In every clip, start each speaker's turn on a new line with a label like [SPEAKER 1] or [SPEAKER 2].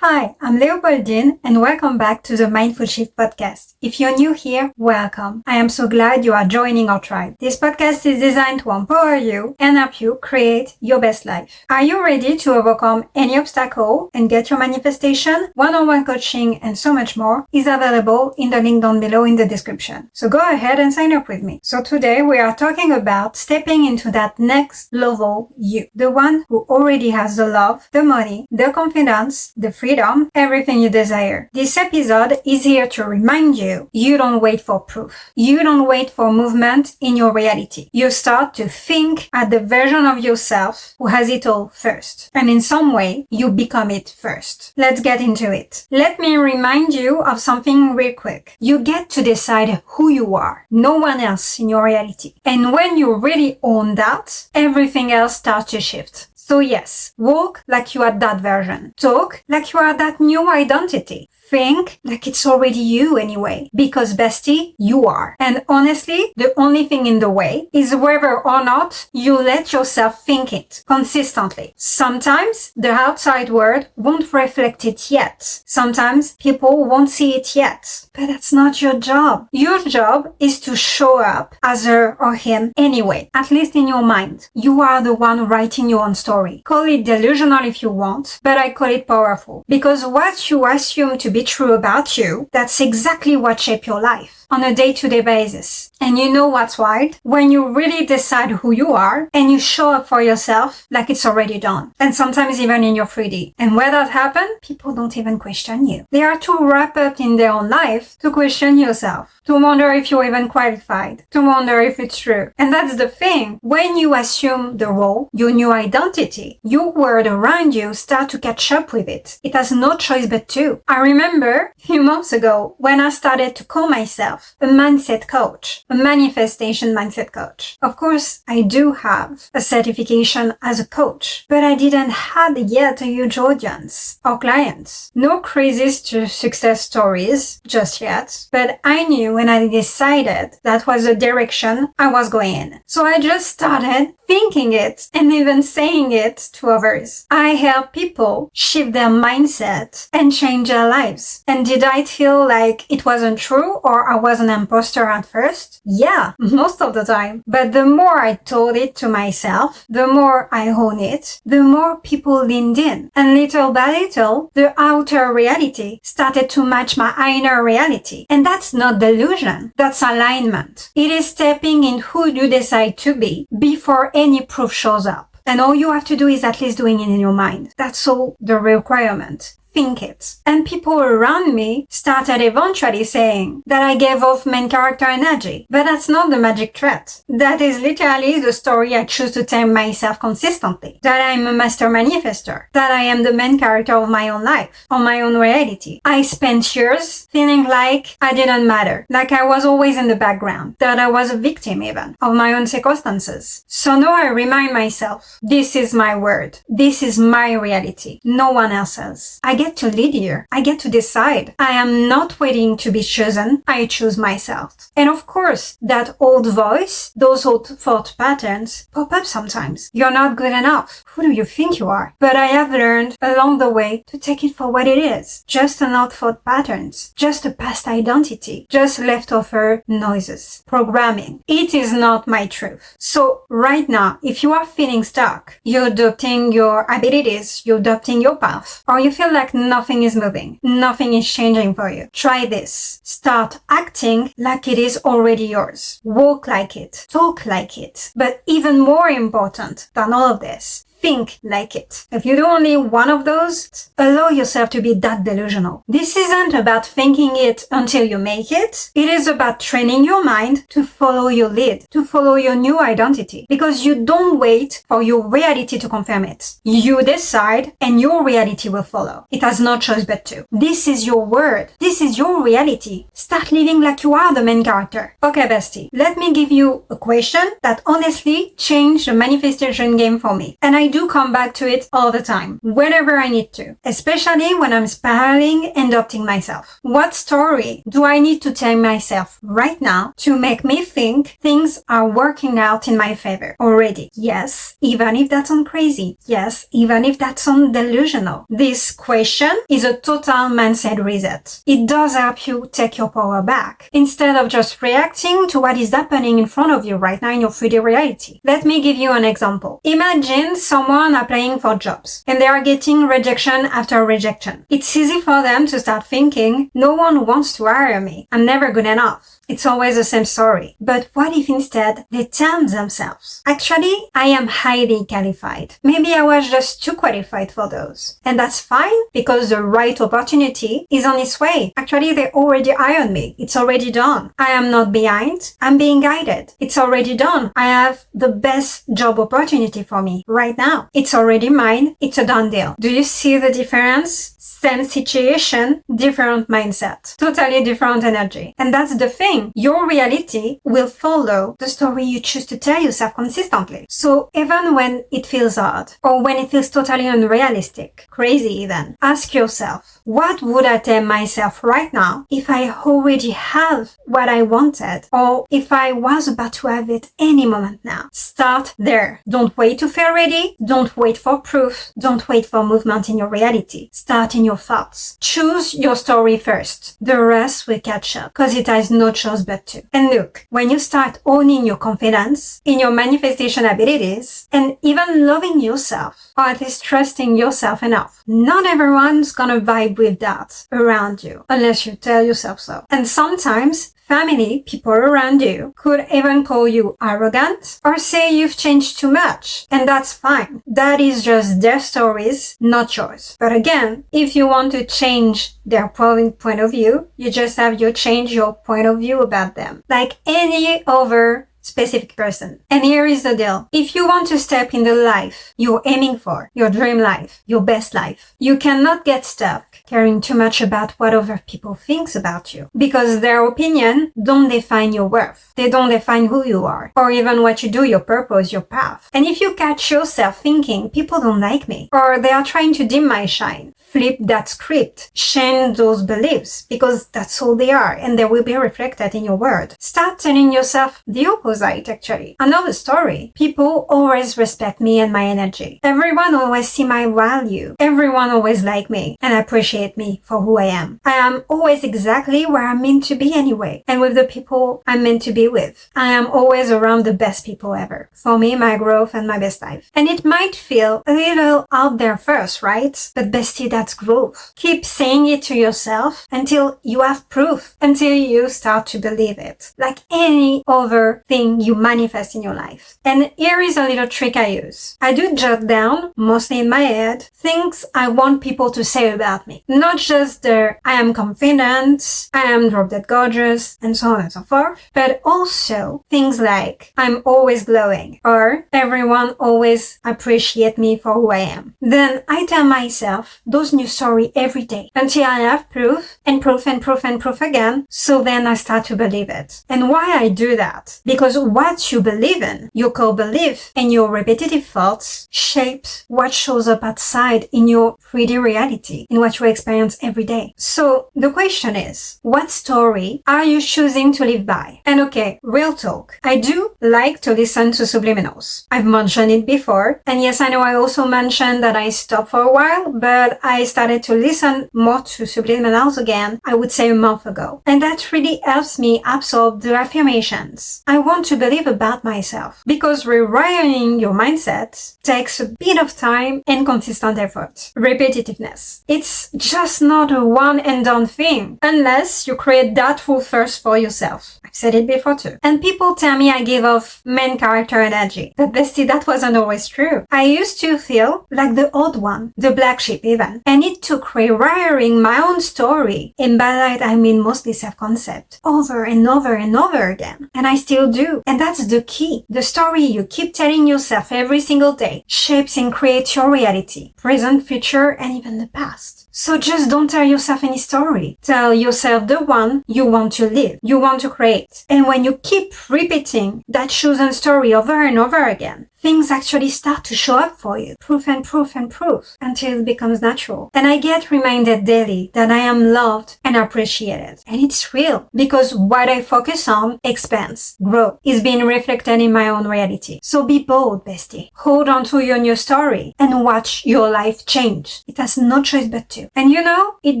[SPEAKER 1] Hi, I'm Leopoldine and welcome back to the Mindful Shift podcast. If you're new here, welcome. I am so glad you are joining our tribe. This podcast is designed to empower you and help you create your best life. Are you ready to overcome any obstacle and get your manifestation? One-on-one coaching and so much more is available in the link down below in the description. So go ahead and sign up with me. So today we are talking about stepping into that next level you. The one who already has the love, the money, the confidence, the freedom, everything you desire. This episode is here to remind you, you don't wait for proof. You don't wait for movement in your reality. You start to think at the version of yourself who has it all first. And in some way, you become it first. Let's get into it. Let me remind you of something real quick. You get to decide who you are. No one else in your reality. And when you really own that, everything else starts to shift. So yes, walk like you are that version. Talk like you are that new identity. Think like it's already you anyway. Because bestie, you are. And honestly, the only thing in the way is whether or not you let yourself think it consistently. Sometimes the outside world won't reflect it yet. Sometimes people won't see it yet. But that's not your job. Your job is to show up as her or him anyway, at least in your mind. You are the one writing your own story. Call it delusional if you want, but I call it powerful. Because what you assume to be true about you, that's exactly what shapes your life on a day-to-day basis. And you know what's wild? When you really decide who you are and you show up for yourself like it's already done. And sometimes even in your 3D. And where that happens, people don't even question you. They are too wrapped up in their own life to question yourself, to wonder if you're even qualified, to wonder if it's true. And that's the thing. When you assume the role, your new identity, your world around you start to catch up with it. It has no choice but to. I remember a few months ago when I started to call myself a mindset coach, a manifestation mindset coach. Of course, I do have a certification as a coach, but I didn't have yet a huge audience or clients. No crazy success stories just yet, but I knew when I decided that was the direction I was going in. So I just started thinking it and even saying it to others. I help people shift their mindset and change their lives. And did I feel like it wasn't true or I was an imposter at first? Yeah, most of the time. But the more I told it to myself, the more I own it, the more people leaned in. And little by little, the outer reality started to match my inner reality. And that's not delusion. That's alignment. It is stepping in who you decide to be before any proof shows up. And all you have to do is at least doing it in your mind. That's all the requirement. Think it. And people around me started eventually saying that I gave off main character energy. But that's not the magic threat. That is literally the story I choose to tell myself consistently. That I'm a master manifestor. That I am the main character of my own life, of my own reality. I spent years feeling like I didn't matter. Like I was always in the background. That I was a victim even of my own circumstances. So now I remind myself, this is my word. This is my reality. No one else's. I get to lead here. I get to decide. I am not waiting to be chosen. I choose myself. And of course, that old voice, those old thought patterns pop up sometimes. You're not good enough. Who do you think you are? But I have learned along the way to take it for what it is. Just an old thought patterns. Just a past identity. Just leftover noises. Programming. It is not my truth. So right now, if you are feeling stuck, you're adopting your abilities, you're adopting your path, or you feel like nothing is moving, nothing is changing for you. Try this. Start acting like it is already yours. Walk like it. Talk like it. But even more important than all of this, think like it. If you do only one of those, allow yourself to be that delusional. This isn't about thinking it until you make it. It is about training your mind to follow your lead, to follow your new identity. Because you don't wait for your reality to confirm it. You decide and your reality will follow. It has no choice but to. This is your word. This is your reality. Start living like you are the main character. Okay, bestie, let me give you a question that honestly changed the manifestation game for me. And I I do come back to it all the time, whenever I need to, especially when I'm spiraling and doubting myself. What story do I need to tell myself right now to make me think things are working out in my favor already? Yes, even if that sounds crazy. Yes, even if that sounds delusional. This question is a total mindset reset. It does help you take your power back instead of just reacting to what is happening in front of you right now in your 3D reality. Let me give you an example. Imagine someone applying for jobs and they are getting rejection after rejection. It's easy for them to start thinking, no one wants to hire me. I'm never good enough. It's always the same story. But what if instead they tell themselves, actually, I am highly qualified. Maybe I was just too qualified for those. And that's fine because the right opportunity is on its way. Actually, they already hired me. It's already done. I am not behind. I'm being guided. It's already done. I have the best job opportunity for me right now. It's already mine. It's a done deal. Do you see the difference? Same situation, different mindset, totally different energy. And that's the thing. Your reality will follow the story you choose to tell yourself consistently. So even when it feels hard or when it feels totally unrealistic, crazy even, ask yourself, what would I tell myself right now if I already have what I wanted or if I was about to have it any moment now? Start there. Don't wait to feel ready. Don't wait for proof. Don't wait for movement in your reality. Start in your thoughts. Choose your story first. The rest will catch up because it has no choice but to. And look, when you start owning your confidence in your manifestation abilities and even loving yourself, or at least trusting yourself enough, not everyone's gonna vibe with that around you unless you tell yourself so. And sometimes family, people around you, could even call you arrogant or say you've changed too much. And that's fine. That is just their stories, not yours. But again, if you want to change their point of view, you just have to change your point of view about them. Like any other specific person. And here is the deal. If you want to step in the life you're aiming for, your dream life, your best life, you cannot get stuck caring too much about what other people think about you. Because their opinion don't define your worth. They don't define who you are. Or even what you do, your purpose, your path. And if you catch yourself thinking, people don't like me, or they are trying to dim my shine, flip that script. Change those beliefs. Because that's all they are. And they will be reflected in your word. Start telling yourself the opposite, actually. Another story. People always respect me and my energy. Everyone always see my value. Everyone always like me and appreciate me for who I am. I am always exactly where I'm meant to be anyway. And with the people I'm meant to be with. I am always around the best people ever. For me, my growth and my best life. And it might feel a little out there first, right? But bestie, that's growth. Keep saying it to yourself until you have proof. Until you start to believe it. Like any other thing you manifest in your life. And here is a little trick I use. I do jot down, mostly in my head, things I want people to say about me. Not just the I am confident, I am drop dead gorgeous, and so on and so forth, but also things like I'm always glowing, or everyone always appreciate me for who I am. Then I tell myself those new stories every day until I have proof and proof and proof and proof again, so then I start to believe it. And why I do that? Because what you believe in, your core belief, and your repetitive thoughts shapes what shows up outside in your 3D reality, in what you experience every day. So the question is, what story are you choosing to live by? And okay, real talk. I do like to listen to subliminals. I've mentioned it before. And yes, I know I also mentioned that I stopped for a while, but I started to listen more to subliminals again, I would say a month ago. And that really helps me absorb the affirmations I want to believe about myself. Because rewiring your mindset takes a bit of time and consistent effort. Repetitiveness. It's just not a one and done thing unless you create that rule first for yourself. I've said it before too. And people tell me I give off main character energy. But bestie, that wasn't always true. I used to feel like the odd one, the black sheep even. And it took rewiring my own story, and by that I mean mostly self-concept, over and over and over again. And I still do. And that's the key. The story you keep telling yourself every single day shapes and creates your reality, present, future, and even the past. So just don't tell yourself any story. Tell yourself the one you want to live, you want to create. And when you keep repeating that chosen story over and over again, things actually start to show up for you. Proof and proof and proof until it becomes natural. And I get reminded daily that I am loved and appreciated. And it's real because what I focus on expands, grow, is being reflected in my own reality. So be bold, bestie. Hold on to your new story and watch your life change. It has no choice but to. And you know, it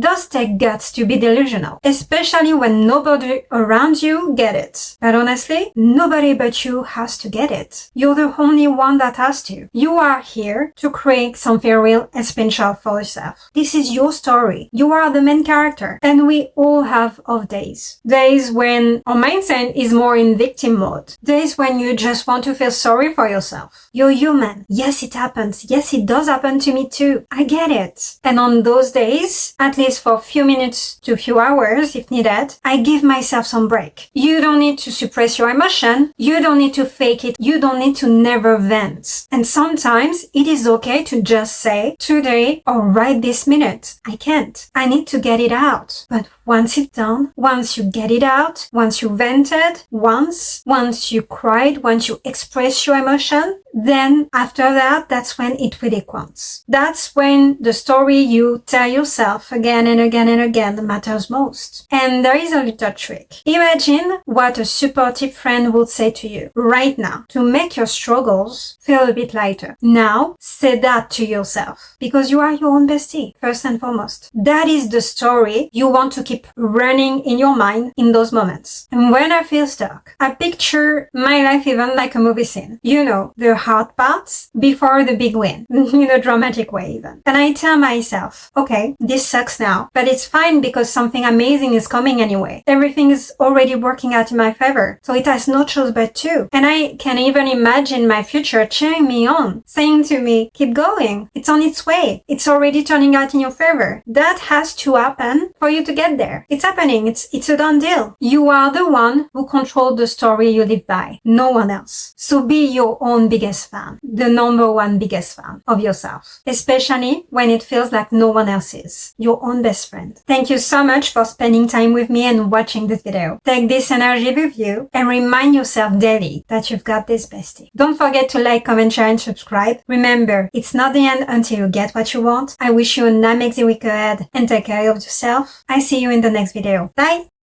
[SPEAKER 1] does take guts to be delusional, especially when nobody around you get it. But honestly, nobody but you has to get it. You're the only one that has to. You are here to create something real and special for yourself. This is your story. You are the main character. And we all have off days. Days when our mindset is more in victim mode. Days when you just want to feel sorry for yourself. You're human. Yes, it happens. Yes, it does happen to me too. I get it. And on those days, at least for a few minutes to a few hours if needed, I give myself some break. You don't need to suppress your emotion. You don't need to fake it. You don't need to never vent. And sometimes it is okay to just say, today or right this minute, I can't. I need to get it out. But once it's done, once you get it out, once you vented, once you cried, once you express your emotion, then after that, that's when it really counts. That's when the story you tell yourself again and again and again matters most. And there is a little trick. Imagine what a supportive friend would say to you right now to make your struggles feel a bit lighter. Now, say that to yourself because you are your own bestie, first and foremost. That is the story you want to keep running in your mind in those moments. And when I feel stuck, I picture my life even like a movie scene. You know, the hard parts before the big win, in a dramatic way even. And I tell myself, okay, this sucks now, but it's fine because something amazing is coming anyway. Everything is already working out in my favor, so it has no choice but to. And I can even imagine my future cheering me on, saying to me, keep going, it's on its way, it's already turning out in your favor. That has to happen for you to get there. It's happening, it's a done deal. You are the one who controls the story you live by, no one else. So be your own biggest fan, the number one biggest fan of yourself, especially when it feels like no one else is, your own best friend. Thank you so much for spending time with me and watching this video. Take this energy with you and remind yourself daily that you've got this bestie. Don't forget to like, comment, share and subscribe. Remember, it's not the end until you get what you want. I wish you an amazing week ahead and take care of yourself. I see you in the next video. Bye!